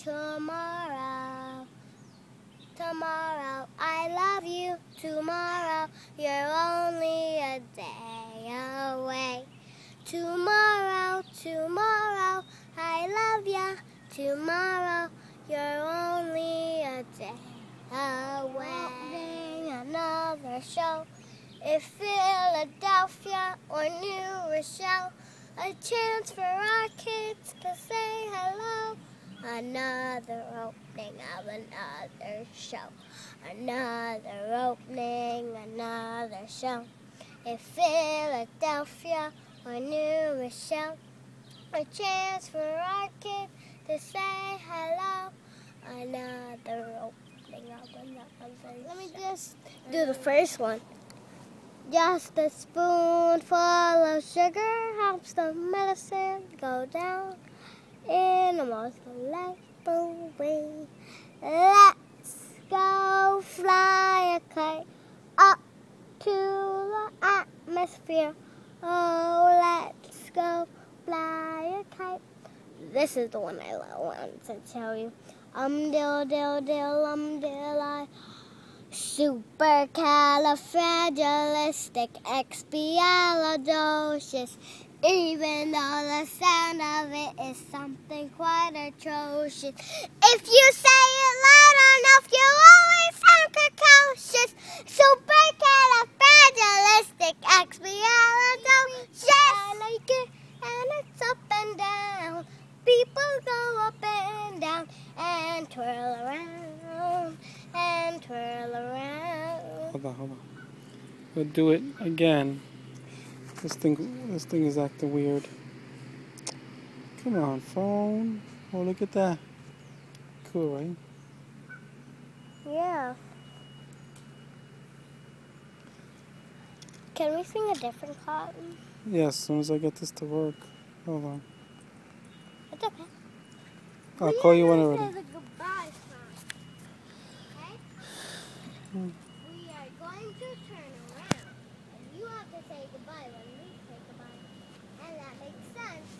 tomorrow. Tomorrow, I love you. Tomorrow, you're only a day away. Tomorrow, tomorrow, I love ya. Tomorrow, you're only a day away. Another show in Philadelphia or New Rochelle. A chance for our kids to say hello. Another opening of another show. Another opening, another show. In Philadelphia or New Rochelle. A chance for our kids to say hello. Another opening of another show. Let me just do the first one. Just a spoonful of sugar helps the medicine go down in a most delightful way. Let's go fly a kite up to the atmosphere. Oh, let's go fly a kite. This is the one I wanted to tell you. Dill, dill, dill, dill, I. Supercalifragilisticexpialidocious. Even though the sound of it is something quite atrocious. If you say it loud enough, you always sound precocious. Supercalifragilisticexpialidocious. I like it, and it's up and down. People go up and down and twirl around and twirl around. Hold on. We'll do it again. This thing is acting weird. Come on, phone. Oh, look at that. Cool, right? Yeah. Can we sing a different cotton? Yeah, as soon as I get this to work. Hold on. It's okay. I'll call you when I'm ready. Say the goodbye song. Okay? We are going to turn around, and you have to say goodbye when we say goodbye. And that makes sense.